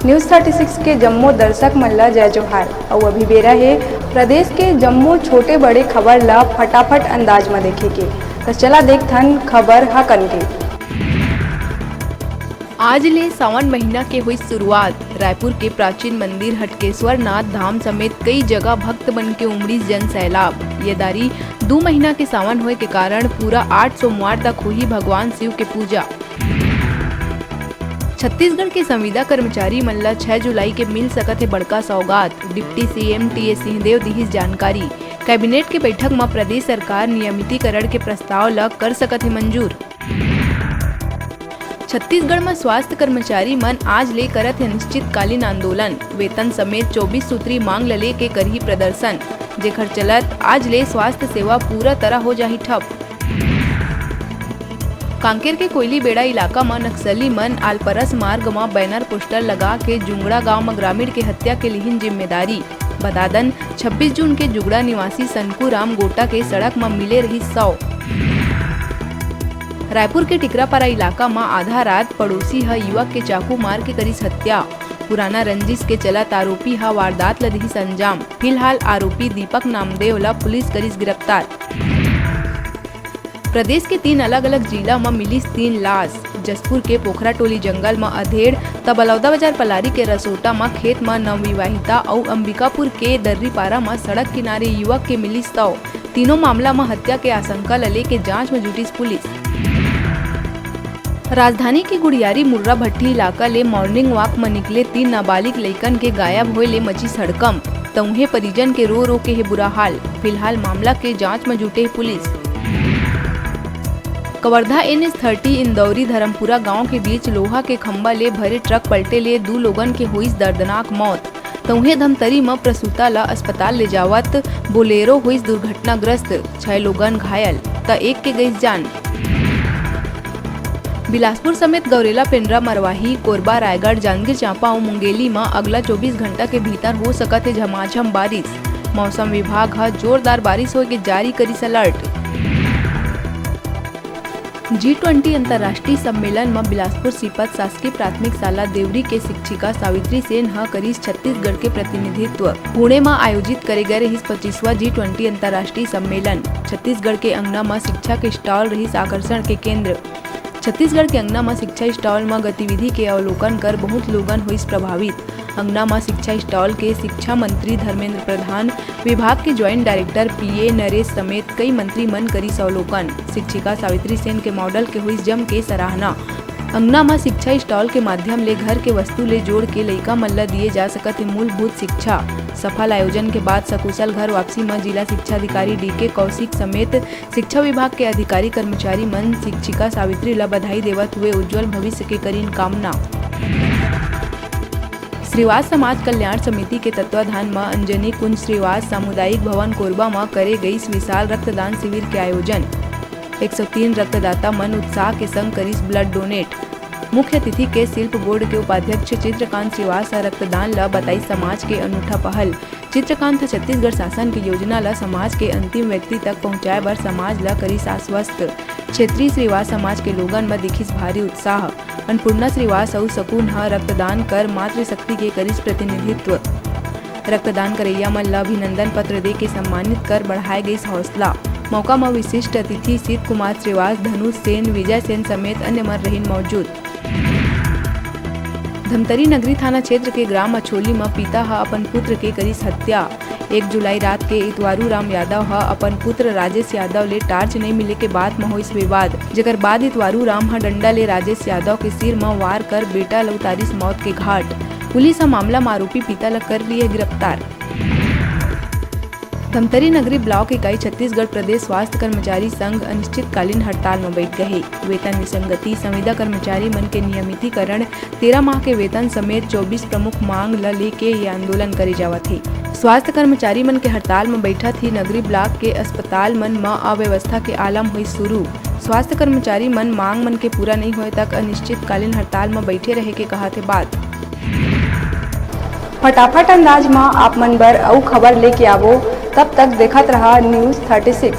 News 36 के जम्मू दर्शक मन ला जय जोहार। और अभी बेरा है प्रदेश के जम्मू छोटे बड़े खबर ला फटाफट अंदाज में देखे के। तो चला देखथन खबर हकन के। आज ले सावन महीना के हुई शुरुआत। रायपुर के प्राचीन मंदिर हटकेश्वर नाथ धाम समेत कई जगह भक्त बन के उमड़ी जन सैलाब। ये दारी 2 महीना के सावन होए के कारण पूरा 8 सोमवार तक हुई भगवान शिव के पूजा। छत्तीसगढ़ के संविदा कर्मचारी मन ला 6 जुलाई के मिल सकत है बड़का सौगात। Deputy CM T S. सिंहदेव दिहिस जानकारी। कैबिनेट के बैठक में प्रदेश सरकार नियमितीकरण के प्रस्ताव ला कर सकत है मंजूर। छत्तीसगढ़ में स्वास्थ्य कर्मचारी मन आज ले करत है निश्चितकालीन आंदोलन। वेतन समेत 24 सूत्री मांग ले के करही प्रदर्शन, जेकर चलत आज ले स्वास्थ्य सेवा पूरा तरह हो जाही ठप। कांकेर के कोयली बेड़ा इलाका में नक्सली मन आलपरस मार्ग में बैनर पोस्टर लगा के जुंगड़ा गांव में ग्रामीण के हत्या के लिहिन जिम्मेदारी। बतादन 26 जून के जुगड़ा निवासी सनकू राम गोटा के सड़क में मिले रही 100। रायपुर के टिकरापारा इलाका में आधा रात पड़ोसी ह युवक के चाकू मार के करीस हत्या। पुराना रंजिश के चलत आरोपी ह वारदात ला दिहिस अंजाम। फिलहाल आरोपी दीपक नामदेव ला पुलिस करीस गिरफ्तार। प्रदेश के 3 अलग अलग जिला में मिली 3 लाश। जसपुर के पोखरा टोली जंगल में अधेड़, बलौदा बाजार पलारी के रसोटा में खेत में नवविवाहिता और अंबिकापुर के दर्रीपारा में सड़क किनारे युवक के मिली 100। तीनों मामला में हत्या के आशंका ले के जांच में जुटी पुलिस। राजधानी के गुड़ियारी मुर्रा भट्टी इलाका ले मॉर्निंग वॉक में निकले 3 नाबालिग लइकन के गायब होए ले मची सड़कम। तउहे परिजन के रो रो के है बुरा हाल। फिलहाल मामला के जांच में जुटे पुलिस। कवर्धा NH30 इंदौरी धर्मपुरा गांव के बीच लोहा के खंभा ले भरे ट्रक पलटे ले 2 लोगन के हुई दर्दनाक मौत। तउहे धमतरी में प्रसूता ला अस्पताल ले जावत बोलेरो हुई दुर्घटनाग्रस्त। 6 लोगन घायल त 1 के गई जान। बिलासपुर समेत गौरेला, पेंड्रा, मरवाही, कोरबा, रायगढ़, जांजगीर चांपा और मुंगेली में अगला 24 घंटा के भीतर हो सकत है झमाझम बारिश। मौसम विभाग ह जोरदार बारिश होए के जारी करिस अलर्ट। G20 अंतर्राष्ट्रीय सम्मेलन में बिलासपुर सीपत शासकीय प्राथमिक शाला देवरी के शिक्षिका सावित्री सेन ह करीस छत्तीसगढ़ के प्रतिनिधित्व। पुणे में आयोजित करे गए रही 25वां G20 अंतर्राष्ट्रीय सम्मेलन। छत्तीसगढ़ के अंगना में शिक्षा के स्टॉल रही आकर्षण के केंद्र। छत्तीसगढ़ के अंगना में शिक्षा स्टॉल में गतिविधि के अवलोकन कर बहुत लोगन हुई प्रभावित। अंगना में शिक्षा स्टॉल के शिक्षा मंत्री धर्मेंद्र प्रधान, विभाग के ज्वाइंट डायरेक्टर PA नरेश समेत कई मंत्री मन करी अवलोकन। शिक्षिका सावित्री सेन के मॉडल के हुई जम के सराहना। अंगना में शिक्षा स्टॉल के माध्यम ले घर के वस्तु ले जोड़ के लइका मन ला दिए जा सकत है मूलभूत शिक्षा। सफल आयोजन के बाद सकुशल घर वापसी में जिला शिक्षा अधिकारी DK कौशिक समेत शिक्षा विभाग के अधिकारी कर्मचारी मन शिक्षिका सावित्री ला बधाई देवत हुए उज्जवल भविष्य के करीन कामना। श्रीवास समाज कल्याण समिति के तत्वाधान में अंजनी कुंज श्रीवास सामुदायिक भवन कोरबा में करे गई विशाल रक्तदान शिविर के आयोजन। 103 रक्तदाता मन उत्साह के संग करीस ब्लड डोनेट। मुख्य अतिथि के शिल्प बोर्ड के उपाध्यक्ष चित्रकांत श्रीवास रक्तदान ला बताई समाज के अनूठा पहल। चित्रकांत छत्तीसगढ़ शासन की योजना ला समाज के अंतिम व्यक्ति तक पहुंचाए बर समाज ला करीस आश्वस्त। क्षेत्रीय श्रीवास समाज के लोगन में दिखिस भारी उत्साह। अन्नपूर्णा श्रीवास और सकून ह रक्तदान कर मातृशक्ति के करीस प्रतिनिधित्व। रक्तदान करैया मन ला अभिनंदन पत्र दे के सम्मानित कर बढ़ाए गई हौसला। मौका में विशिष्ट अतिथि सीत कुमार श्रीवास, धनुष सेन, विजय सेन समेत अन्य मन रहीन मौजूद। धमतरी नगरी थाना क्षेत्र के ग्राम अछोली में पिता ह अपन पुत्र के करीस हत्या। 1 जुलाई रात के इतवारू राम यादव ह अपन पुत्र राजेश यादव ले टार्च नहीं मिले के बाद में होइस विवाद, जेकर बाद इतवारू राम ह डंडा ले राजेश यादव के सिर में वार कर बेटा ला उतारिस मौत के घाट। पुलिस ह मामला में आरोपी पिता ला कर लिए गिरफ्तार। धमतरी नगरी ब्लॉक इकाई छत्तीसगढ़ प्रदेश स्वास्थ्य कर्मचारी संघ अनिश्चितकालीन हड़ताल में बैठ गए। वेतन विसंगति, संविदा कर्मचारी मन के नियमितीकरण, 13 माह के वेतन समेत 24 प्रमुख मांग ला लेके ये आंदोलन करे जावत है। स्वास्थ्य कर्मचारी मन के हड़ताल में बैठा थी नगरी ब्लॉक के अस्पताल मन में अव्यवस्था के आलम हुई शुरू। स्वास्थ्य कर्मचारी मन मांग मन के पूरा नहीं होए तक अनिश्चितकालीन हड़ताल में बैठे रहे के कहा थे बात। फटाफट अंदाज में आप मन बर अउ खबर लेके आवो। तब तक देखत रहा न्यूज़ 36।